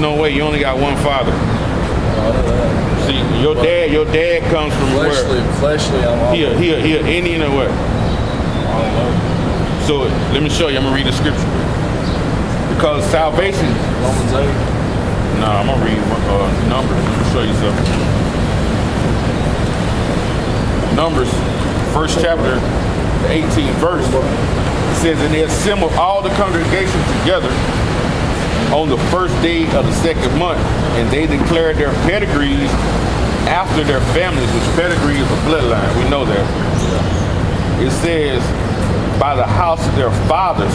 no way. You only got one father. See, your dad comes from Fleshly, I'm all He an Indian or what? I don't know. So let me show you. I'm gonna read the scripture. Because salvation. Romans 8. No, I'm gonna read Numbers. Let me show you something. Numbers, first chapter, the 18th verse. It says, and they assembled all the congregation together on the first day of the second month, and they declared their pedigrees after their families, which pedigree is a bloodline. We know that. It says, by the house of their fathers,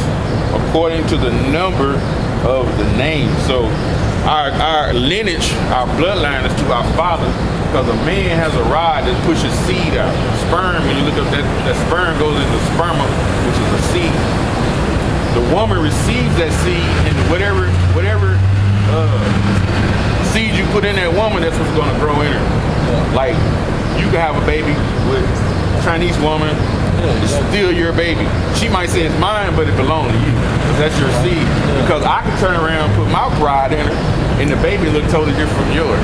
according to the number of the names. So our lineage, our bloodline is to our fathers, because a man has a rod that pushes seed out. Sperm, when you look up that sperm goes into sperma, which is a seed. The woman receives that seed, and whatever seed you put in that woman, that's what's going to grow in her. Like, you can have a baby with a Chinese woman, it's still your baby. She might say it's mine, but it belongs to you. That's your seed. Because I can turn around and put my rod in her, and the baby look totally different from yours,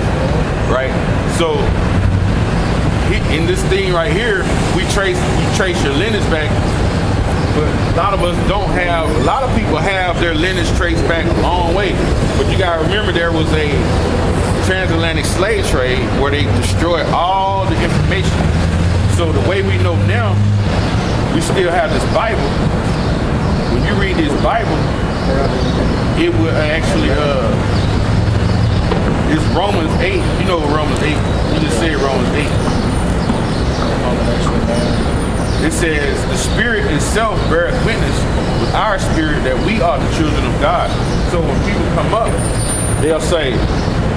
right? So, in this thing right here, you trace your lineage back, but a lot of us don't have, a lot of people have their lineage traced back a long way. But you gotta remember there was a transatlantic slave trade where they destroyed all the information. So the way we know now, we still have this Bible. When you read this Bible, it will actually, it's Romans 8. You know Romans 8. You just said Romans 8. It says, the Spirit itself beareth witness with our spirit that we are the children of God. So when people come up, they'll say,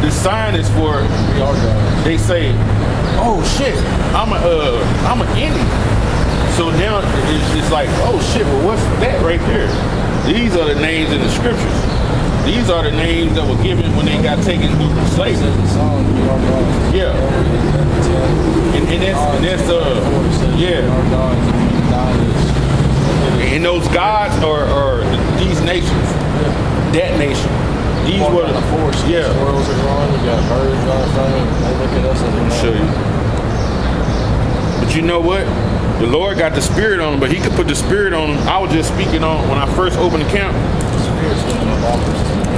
the sign is for, they say, oh shit, I'm an Indian. So now it's like, oh shit, well what's that right there? These are the names in the scriptures. These are the names that were given when they got taken through slavery. Yeah. And that's yeah. And those gods are these nations. That nation. These were the force. Yeah. Squirrels are growing, you got birds running from it. They look at us as a show you. But you know what? The Lord got the spirit on him, but he could put the spirit on him. I was just speaking on when I first opened the camp.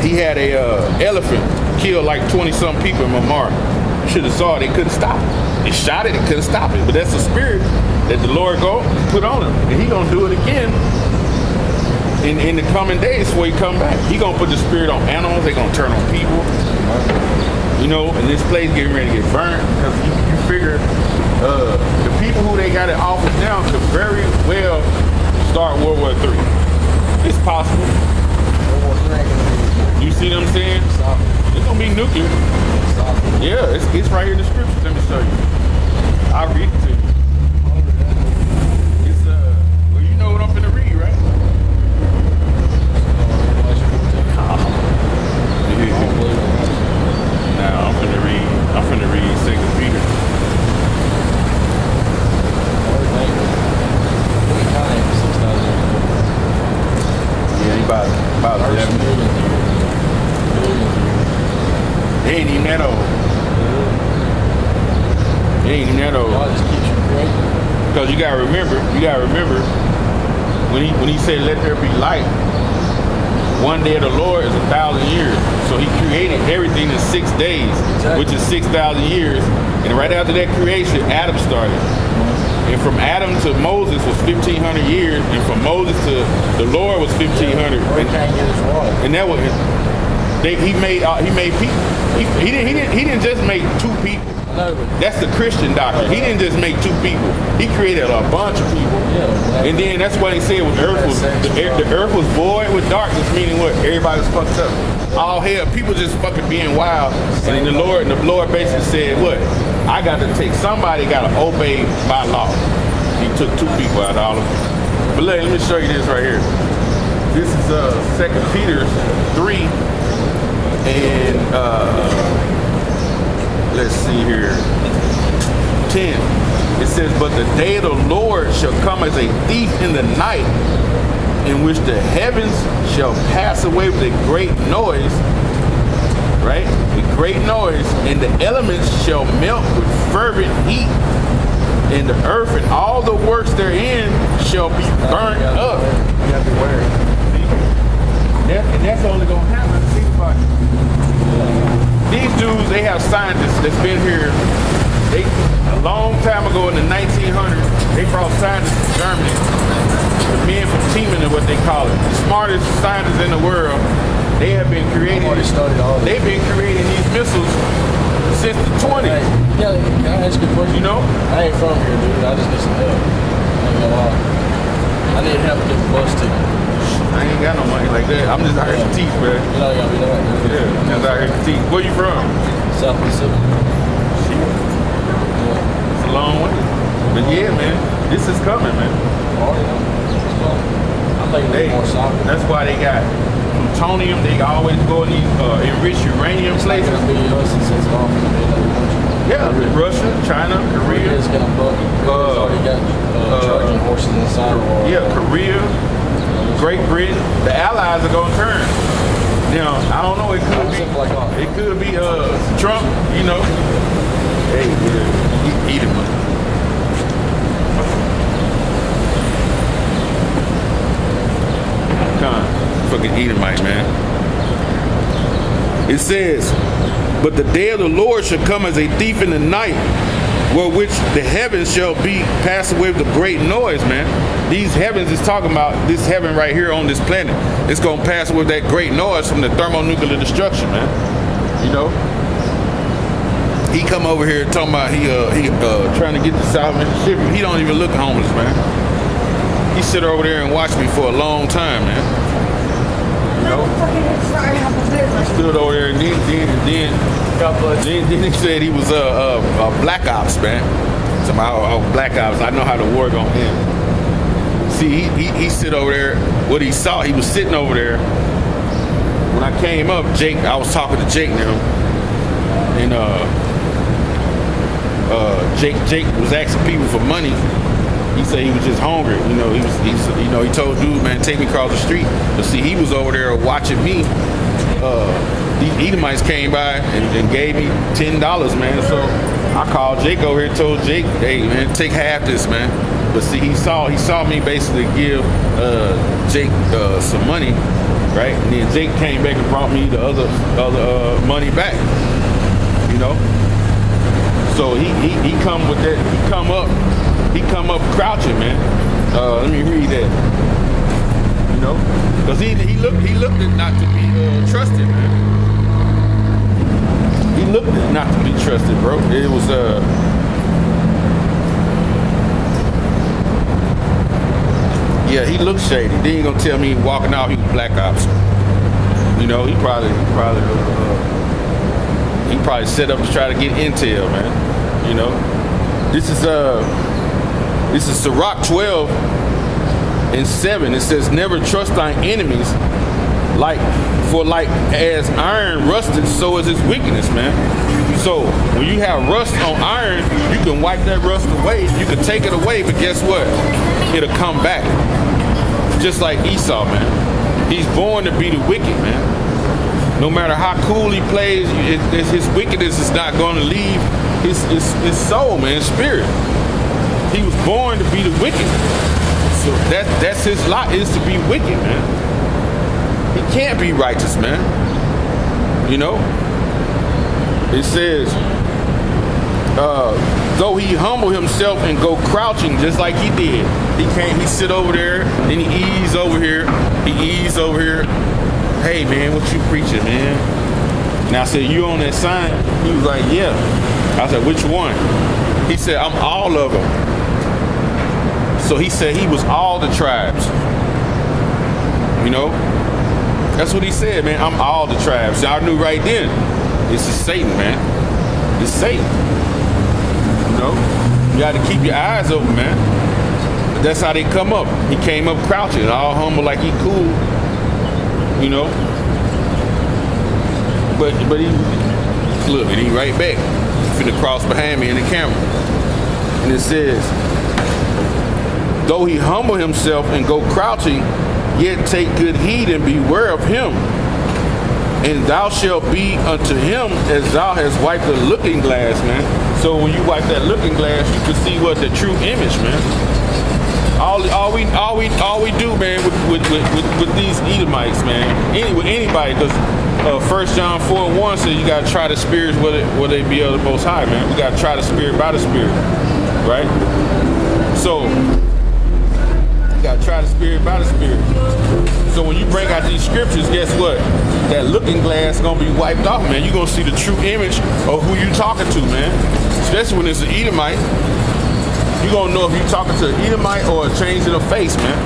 He had a elephant kill like 20-something people in Mamar. Should have saw it. They couldn't stop it. They shot it. They couldn't stop it. But that's the spirit that the Lord go put on him, and he gonna do it again in the coming days before he come back. He gonna put the spirit on animals. They gonna turn on people. You know, and this place getting ready to get burnt because you figure the people who they got in office now could very well start World War III. It's possible. You see what I'm saying? It's gonna be nuclear. Yeah, it's right here in the scriptures. Let me show you. I'll read it to you. It's well, you know what I'm finna read, right? Now I'm finna read 2 Peter. Yeah, he about 11. They ain't even that old. They ain't even that old. Because you gotta remember, when he said, let there be light, one day of the Lord is 1,000 years. So he created everything in 6 days, which is 6,000 years. And right after that creation, Adam started. And from Adam to Moses was 1,500 years, and from Moses to the Lord was 1,500. And that was he made people. He didn't just make 2 people. That's the Christian doctrine. He didn't just make 2 people. He created a bunch of people. And then that's why he said the earth was void with darkness, meaning what? Everybody was fucked up. All hell, people just fucking being wild. And then the Lord basically said, what? I got to take, somebody got to obey my law. He took 2 people out of all of them. But let me show you this right here. This is 2 Peter 3 and let's see here, 10. It says, but the day of the Lord shall come as a thief in the night, in which the heavens shall pass away with a great noise, right? With great noise, and the elements shall melt with fervent heat, and the earth and all the works therein shall be burnt up. You have to wear it. And that's only gonna happen. Think about it. These dudes, they have scientists that's been here. They a long time ago in the 1900s, they brought scientists from Germany. The men from Teeman is what they call it. The smartest scientists in the world. They have been creating. They've been creating these missiles since the 20s. Hey, yeah, can I ask you a question? You know? I ain't from here, dude. I just need some help. I ain't gonna lie. I need help to get the bus ticket. I ain't got no money like that. I'm just out here to teach, man. You know, you gotta be that. Yeah, just out here to teach. Where you from? South Pacific. It's a long way. But yeah, man, this is coming, man. I think they more soccer. That's why they got plutonium. They always go in these enriched uranium places. It's gonna be us since it's off in another country. Yeah, Russia, China, Korea. Korea's gonna book. Korea's already got charging horses inside of our. Yeah, Korea, Great Britain. The Allies are gonna turn. Now, I don't know. It could be Trump. You know. Hey, yeah, eat him. Fucking Edomite, man. It says, but the day of the Lord shall come as a thief in the night, where which the heavens shall be passed away with a great noise, man. These heavens is talking about this heaven right here on this planet. It's gonna pass away with that great noise from the thermonuclear destruction, man. You know? He come over here talking about he trying to get to South Mississippi. He don't even look homeless, man. He sit over there and watch me for a long time, man. You know? He stood over there and then he said he was a black ops, man. Somehow black ops. I know how the war gonna end. See, he sit over there. What he saw, he was sitting over there. When I came up, I was talking to Jake now, and Jake was asking people for money. He said he was just hungry. You know, he told dude, man, take me across the street. But see, he was over there watching me. These Edomites came by and gave me $10, man. So I called Jake over here and told Jake, hey, man, take half this, man. But see, he saw me basically give Jake some money, right? And then Jake came back and brought me the other money back, you know? So he come with that, he come up crouching, man. Let me read that. You know, because he looked at not to be trusted, man. He looked at not to be trusted, bro. It was yeah, he looked shady. Then he gonna tell me walking out he was black ops. You know, he probably set up to try to get intel, man. You know, this is Sirach 12:7. It says, never trust thine enemies, for as iron rusted, so is its wickedness, man. So when you have rust on iron, you can wipe that rust away, you can take it away, but guess what? It'll come back. Just like Esau, man. He's born to be the wicked, man. No matter how cool he plays, his wickedness is not going to leave his soul, man, his spirit. He was born to be the wicked. So that's his lot, is to be wicked, man. He can't be righteous, man. You know? It says, though he humble himself and go crouching just like he did. He sit over there, then he ease over here. Hey, man, what you preaching, man? And I said, you on that sign? He was like, yeah. I said, which one? He said, I'm all of them. So he said he was all the tribes. You know? That's what he said, man. I'm all the tribes. Y'all knew right then. This is Satan, man. It's Satan. You know? You got to keep your eyes open, man. But that's how they come up. He came up crouching, all humble like he cool. You know? But he, look, and he right back. He's finna cross behind me in the camera. And it says, though he humble himself and go crouching, yet take good heed and beware of him. And thou shalt be unto him as thou hast wiped the looking glass, man. So when you wipe that looking glass, you can see what the true image, man. All we do, man, with these Edomites, man. With anybody, because 1 John 4:1 says you gotta try the spirits whether they be of the Most High, man. We gotta try the spirit by the spirit, right? So you gotta try the spirit by the spirit. So when you bring out these scriptures, guess what? That looking glass is gonna be wiped off, man. You're gonna see the true image of who you talking to, man. Especially when it's an Edomite. You're gonna know if you're talking to an Edomite or a change in the face, man.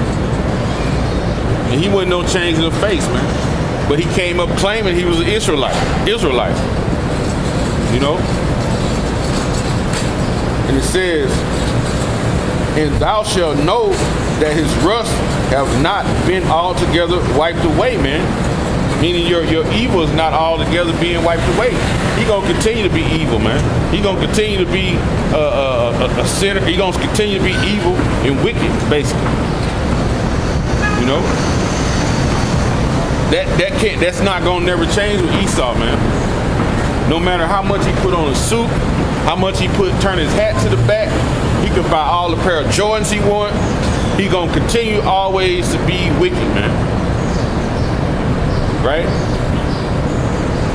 And he wasn't no change in the face, man. But he came up claiming he was an Israelite. You know? And it says, and thou shalt know that his rust have not been altogether wiped away, man. Meaning your evil is not altogether being wiped away. He gonna continue to be evil, man. He gonna continue to be a sinner. He gonna continue to be evil and wicked, basically. You know? That's not gonna never change with Esau, man. No matter how much he put on a suit, how much he turn his hat to the back, he could buy all the pair of Jordans he want. He gonna continue always to be wicked, man. Right?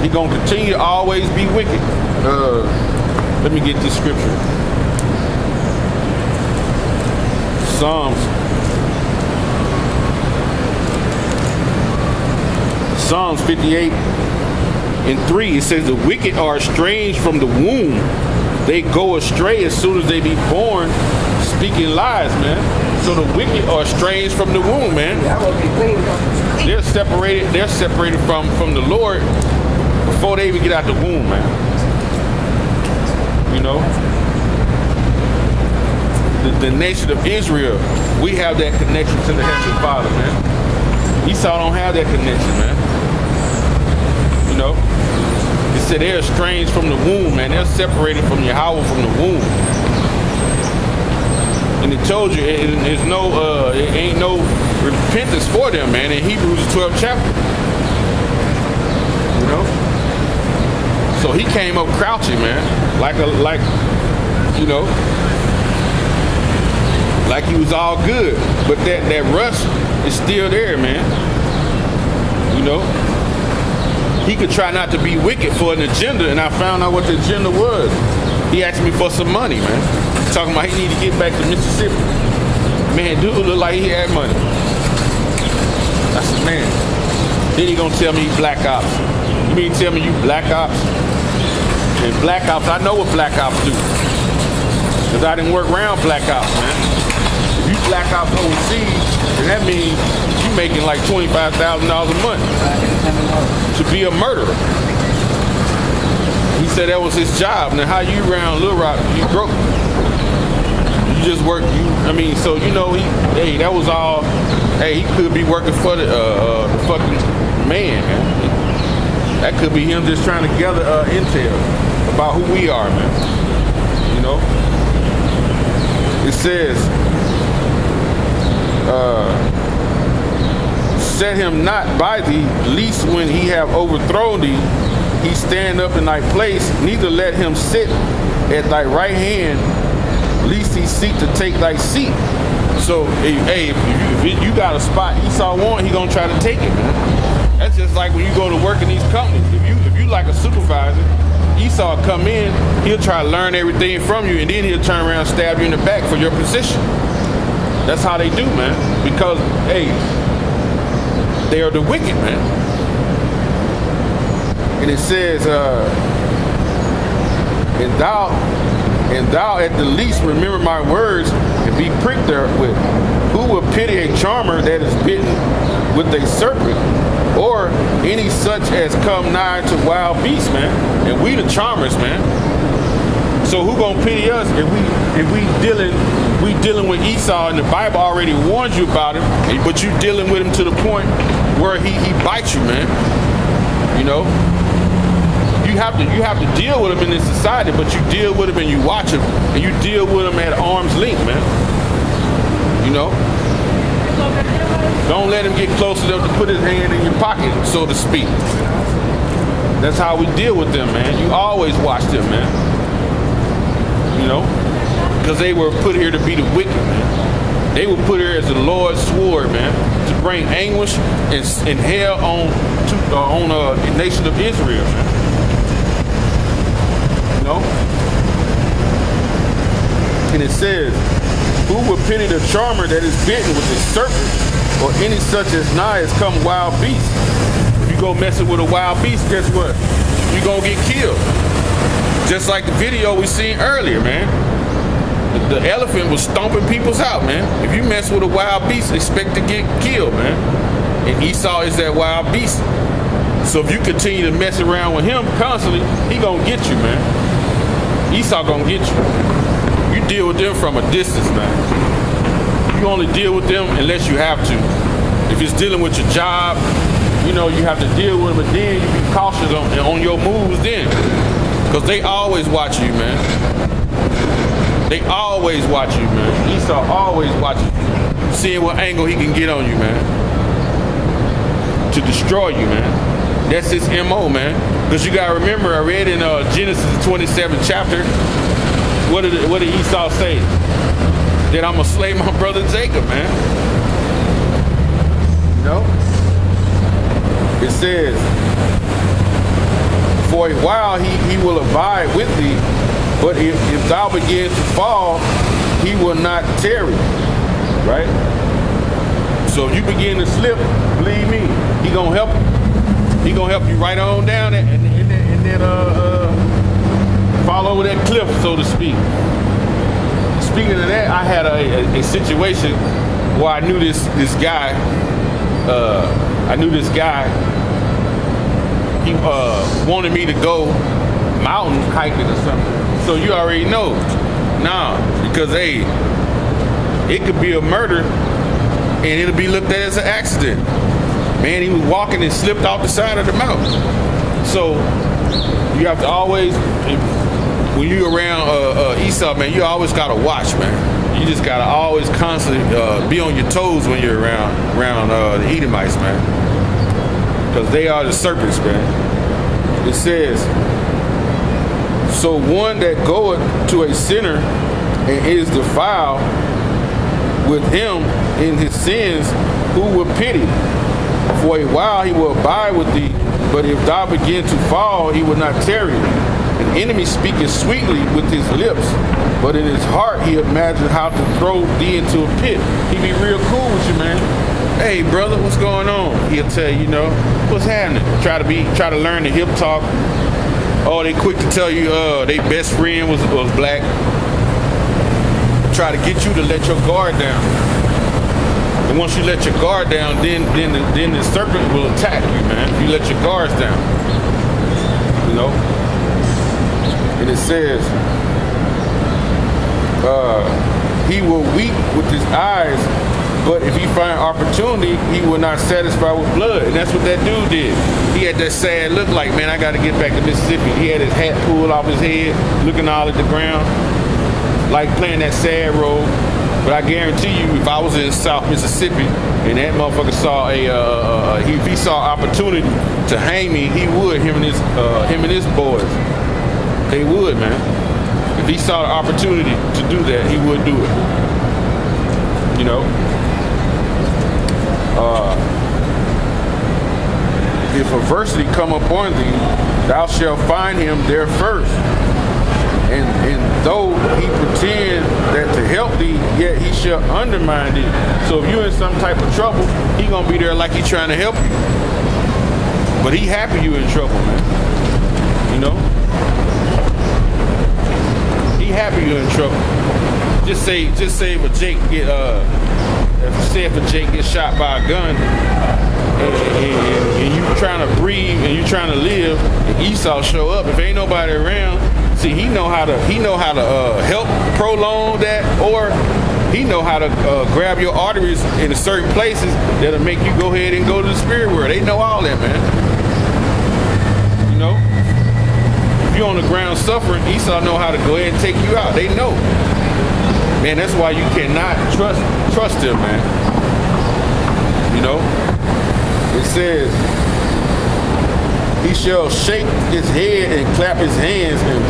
He gonna continue to always be wicked. Let me get this scripture. Psalms 58:3, it says, the wicked are estranged from the womb. They go astray as soon as they be born, speaking lies, man. So the wicked are estranged from the womb, man. They're separated from the Lord before they even get out the womb, man. You know? The nation of Israel, we have that connection to the Heavenly Father, man. Esau don't have that connection, man. You know? It said they're estranged from the womb, man. They're separated from Yahweh from the womb. And it told you it ain't no repentance for them, man, in Hebrews 12th chapter. You know? So he came up crouching, man, like he was all good. But that rust is still there, man. You know? He could try not to be wicked for an agenda, and I found out what the agenda was. He asked me for some money, man. Talking about he need to get back to Mississippi. Man, dude looked like he had money. I said, man. Then he gonna tell me he black ops. You mean tell me you black ops? And black ops, I know what black ops do. Because I didn't work around black ops, man. If you black ops overseas, then that means you making like $25,000 a month to be a murderer. He said that was his job. Now how you around Little Rock, you broke. You just work, so you know, that was all, he could be working for the fucking man. That could be him just trying to gather intel about who we are, man. You know? It says, set him not by thee, least when he have overthrown thee, he stand up in thy place, neither let him sit at thy right hand, least he seek to take thy seat. So, if you got a spot Esau want, he gonna try to take it, man. That's just like when you go to work in these companies. If you like a supervisor, Esau come in, he'll try to learn everything from you, and then he'll turn around and stab you in the back for your position. That's how they do, man. Because, they are the wicked, man. And it says, and thou at the least remember my words and be pricked therewith. Who will pity a charmer that is bitten with a serpent, or any such as come nigh to wild beasts, man? And we the charmers, man. So who gonna pity us if we dealing with Esau, and the Bible already warned you about him, but you dealing with him to the point where he bites you, man. You know? You have to deal with him in this society, but you deal with him and you watch him, and you deal with him at arm's length, man. You know? Don't let him get close enough to put his hand in your pocket, so to speak. That's how we deal with them, man. You always watch them, man. You know? Because they were put here to be the wicked, man. They were put here as the Lord's sword, man, to bring anguish and hell on the nation of Israel, man. You know? And it says, who will pity the charmer that is bitten with a serpent, or any such as nigh as come wild beast? If you go messing with a wild beast, guess what? You're gonna get killed. Just like the video we seen earlier, man. The elephant was stomping people's out, man. If you mess with a wild beast, expect to get killed, man. And Esau is that wild beast. So if you continue to mess around with him constantly, he gonna get you, man. Esau gonna get you. You deal with them from a distance, man. You only deal with them unless you have to. If it's dealing with your job, you know, you have to deal with them, but then you be cautious on your moves then. Because they always watch you, man. They always watch you, man. Esau always watches you, seeing what angle he can get on you, man, to destroy you, man. That's his MO, man. Because you gotta remember, I read in Genesis 27th chapter, what did Esau say? That I'm gonna slay my brother Jacob, man. You know? It says, for a while he will abide with thee, but if thou begin to fall, he will not tarry. Right? So if you begin to slip, believe me, he gonna help you. He gonna help you right on down and then fall over that cliff, so to speak. Speaking of that, I had a situation where I knew this guy. He wanted me to go mountain hiking or something. So you already know. Nah, because hey, it could be a murder and it'll be looked at as an accident. Man, he was walking and slipped off the side of the mountain. So you have to always, when you're around Esau, man, you always gotta watch, man. You just gotta always constantly be on your toes when you're around the Edomites, man, because they are the serpents, man. It says, so one that goeth to a sinner and is defiled with him in his sins, who will pity? For a while he will abide with thee, but if thou begin to fall, he will not tarry. An enemy speaketh sweetly with his lips, but in his heart he imagines how to throw thee into a pit. He be real cool with you, man. Hey brother, what's going on? He'll tell you, what's happening. Try to learn the hip talk. Oh, they quick to tell you their best friend was black. Try to get you to let your guard down. And once you let your guard down, then the serpent will attack you, man. If you let your guards down. You know? And it says, he will weep with his eyes, but if he find opportunity, he will not satisfy with blood. And that's what that dude did. He had that sad look like, man, I got to get back to Mississippi. He had his hat pulled off his head, looking all at the ground, like playing that sad role. But I guarantee you, if I was in South Mississippi and that motherfucker saw if he saw opportunity to hang me, he would. Him and his boys, they would, man. If he saw the opportunity to do that, he would do it. You know. If adversity come upon thee, thou shalt find him there first. And though he pretend that to help thee, yet he shall undermine thee. So if you're in some type of trouble, he gonna be there like he trying to help you. But he happy you in trouble, man. You know? He happy you in trouble. Just say if a Jake gets shot by a gun and you trying to breathe and you trying to live, and Esau show up, if ain't nobody around, see, he know how to help prolong that, or he know how to grab your arteries in certain places that'll make you go ahead and go to the spirit world. They know all that, man. You know, if you're on the ground suffering, Esau know how to go ahead and take you out. They know, man. That's why you cannot trust him, man. You know, it says, he shall shake his head and clap his hands and